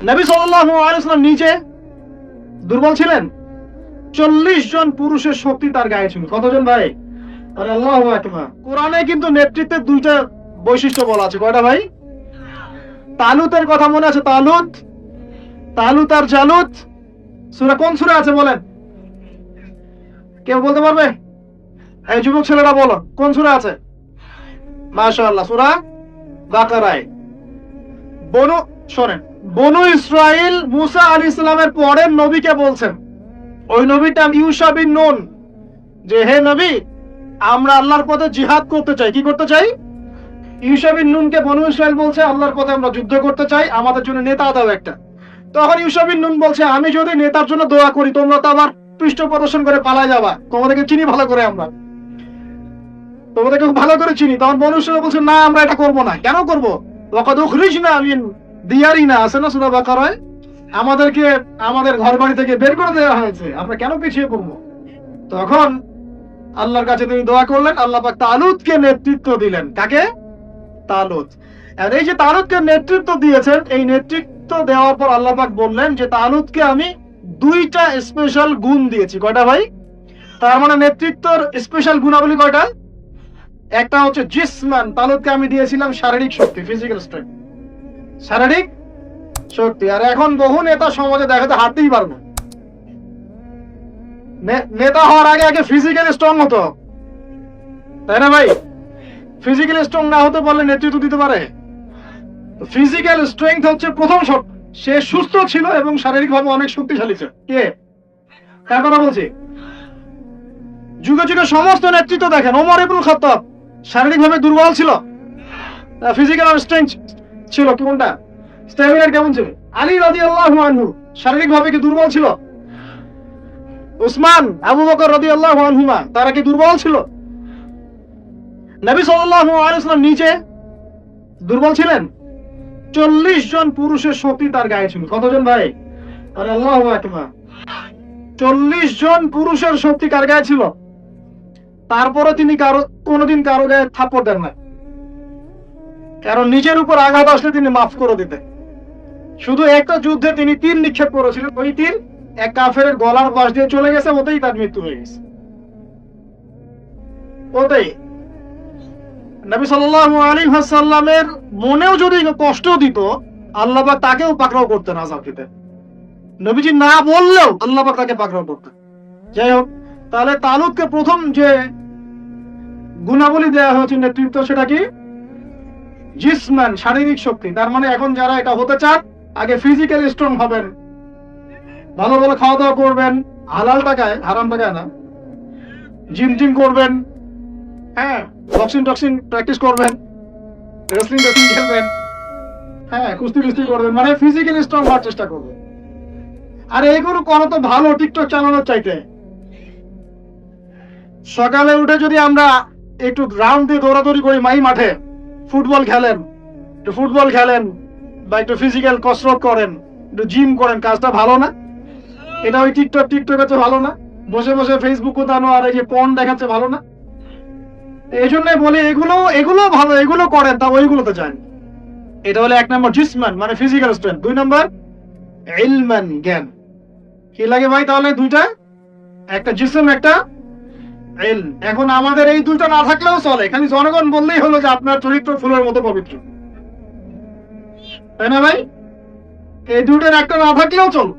নবী সাল্লাল্লাহু আলাইহি ওয়াসাল্লাম নিজে দুর্বল ছিলেন। 40 জন পুরুষের শক্তি তার গায়ে ছিল। কতজন ভাই? আরে আল্লাহু আকবার। কোরআনে কিন্তু নেতৃত্বের দুইটা বৈশিষ্ট্য বলা আছে। কয়টা ভাই? তালুতের কথা মনে আছে? তালুত আর জালুত সূরা কোন সূরা আছে বলেন? কেউ বলতে পারবে? এই যুবক ছেলেরা বলো, কোন সূরা আছে? মাশাআল্লাহ, সূরা বাকারায়। বনু ইসরাইল মুসা আলাইহিস সালামের পরের নবীকে বলছেন, ওই নবীটা ইউশা বিন নুন, যে হে নবী, আমরা আল্লাহর পথে জিহাদ করতে চাই। কি করতে চাই? ইউশা বিন নুনকে বনু ইসরাইল বলছে, আল্লাহর পথে আমরা যুদ্ধ করতে চাই, আমাদের জন্য নেতা দাও একটা। তখন ইউশা বিন নুন বলছে, আমি যদি নেতার জন্য দোয়া করি, তোমরা তো আবার পৃষ্ঠ প্রদর্শন করে পালায় যাবা, তোমাদেরকে চিনি ভালো করে, আমরা তোমাদেরকে ভালো করে চিনি। তখন বনু ইসরাইল বলছে, না, আমরা এটা করব না। কেন করব? ওয়াকাদ উখরিজনা মিন দিয়ারিনা, আছে না সূরা বাকারায়? আমাদেরকে আমাদের ঘর বাড়ি থেকে বের করে দেওয়া হয়েছে, আমরা কেন পিছিয়ে পড়বো? তখন আল্লাহর কাছে তিনি দোয়া করলেন, আল্লাহ পাক তালুতকে নেতৃত্ব দিলেন। কাকে? তালুত। আর এই যে তালুতকে নেতৃত্ব দিয়েছেন, এই নেতৃত্ব দেওয়ার পর আল্লাহ পাক বললেন যে তালুতকে আমি দুইটা স্পেশাল গুণ দিয়েছি। কয়টা ভাই? তার মানে নেতৃত্বর স্পেশাল গুণাবলী কয়টা? একটা হচ্ছে জিসমান, তালুতকে আমি দিয়েছিলাম শারীরিক শক্তি, ফিজিক্যাল স্ট্রেংথ, শারীরিক শক্তি। আর এখন বহু নেতা সমাজে দেখাতে হাঁটতেই পারবো। নেতা হওয়ার আগে আগে ফিজিক্যাল স্ট্রং হতো, তাই না ভাই? ফিজিক্যাল স্ট্রং না হতে পারলে নেতৃত্ব দিতে পারে? ফিজিক্যাল স্ট্রেংথ হচ্ছে প্রথম শর্ত। সে সুস্থ ছিল এবং শারীরিকভাবে অনেক শক্তিশালী ছিল। কে? কার কথা বলছি? যুগে যুগে সমস্ত নেতৃত্ব দেখেন। ওমর ইবনুল খাত্তাব শারীরিকভাবে দুর্বল ছিল, ফিজিক্যাল স্ট্রেংথ ছিল। কোনটা? স্ট্যামিনা কেমন ছিল? আলী রাদিয়াল্লাহু আনহু শারীরিকভাবে কি দুর্বল ছিল? উসমান, আবু বকর রাদিয়াল্লাহু আনহুমা, তারা কি দুর্বল ছিল? নবী সাল্লাল্লাহু আলাইহি ওয়াসাল্লাম নিজে দুর্বল ছিলেন। 40 জন পুরুষের শক্তি তার গায়ে ছিল। কতজন ভাই? আরে আল্লাহু আকবার। 40 জন পুরুষের শক্তি কার গায়ে ছিল? তারপরে তিনি কোনোদিন কারো গায়ে থাপ্পড় দেন না, কারণ নিজের উপর আঘাত আসলে তিনি মাফ করে দিতেন। শুধু একটা যুদ্ধে তিনি তীর নিক্ষেপ করেছিলেন, ওই তীর এক কাফেরের গলার পাশ দিয়ে চলে গেছে, ওতেই তার মৃত্যু হয়ে গেছে। ওতেই নবী সাল্লাল্লাহু আলাইহি ওয়াসাল্লামের মনেও যদি কষ্ট দিত, আল্লাহ পাক তাকেও পাকড়াও করতেন, আযাব দিতেন। নবীজি না বললেও আল্লাহ পাক তাকে পাকড়াও করতেন। যাই হোক, তাহলে তালুতকে প্রথম যে গুণাবলী দেওয়া হয়েছে নেতৃত্ব, সেটা কি? জিসমান, শারীরিক শক্তি। তার মানে এখন যারা এটা হতে চান, আগে ফিজিক্যালি স্ট্রং হবেন, ভালো ভালো খাওয়া দাওয়া করবেন, হালাল টাকায়, হারাম টাকায় না, জিম করবেন, হ্যাঁ, বক্সিং টক্সিং প্র্যাকটিস করবেন, রেসলিং খেলবেন, হ্যাঁ, কুস্তি করবেন, মানে ফিজিক্যালি স্ট্রং হওয়ার চেষ্টা করবেন। আর এইগুলো করো তো ভালো, টিকটক চালানোর চাইতে। সকালে উঠে যদি আমরা একটু রাউন্ড দিয়ে দৌড়াদৌড়ি করি, মাঠে ফুটবল খেলেন বা একটু ফিজিক্যাল কসরত করেন, একটু জিম করেন, কাজটা ভালো না? এটা ওই টিকটক আছে ভালো না? বসে বসে ফেসবুক কোথানো আর এই যে পর্ন দেখাচ্ছে ভালো না? এই জন্যই বলি এগুলো ভালো, এগুলো করেন, তা ওইগুলোতে যান। এটা হলো 1 নম্বর জিসমান, মানে ফিজিক্যাল স্ট্রেংথ। 2 নম্বর ইলমান, জ্ঞান। কি লাগে ভাই তাহলে? দুইটা, একটা জিসম, একটা ইলম। এখন আমাদের এই দুইটা না থাকলেও চলে, খালি জনগণ বললেই হলো যে আপনার চরিত্র ফুলের মতো পবিত্র, তাই না ভাই? এই দুইটার একটা না থাকলেও চল।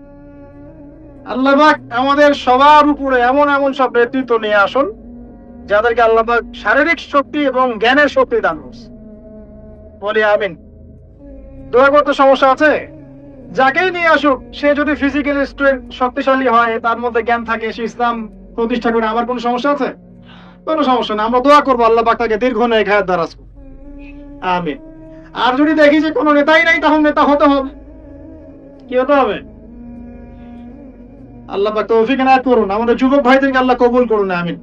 আল্লাহ পাক আমাদের সবার উপরে এমন এমন সব নেতৃত্ব নিয়ে আসুন, যাদেরকে আল্লাহ পাক শারীরিক শক্তি এবং জ্ঞানের শক্তি দান করছে। বলি আমিন। দোয়া করতে সমস্যা আছে? যাকেই নিয়ে আসুক, সে যদি ফিজিক্যালি শক্তিশালী হয়, তার মধ্যে জ্ঞান থাকে, সে ইসলাম প্রতিষ্ঠা করে, আমার কোনো সমস্যা আছে? কোনো সমস্যা না। আমরা দোয়া করবো আল্লাহ পাক তাকে দীর্ঘ নেক হায়াত দারাজ করুন। আমিন। আর যদি দেখি যে কোনো নেতাই নাই, তখন নেতা হতে হবে। কি হতে হবে? আল্লাহ পাক তৌফিক এনায়েত করুন। আমাদের যুবক ভাইদেরকে আল্লাহ কবুল করুন। আমিন।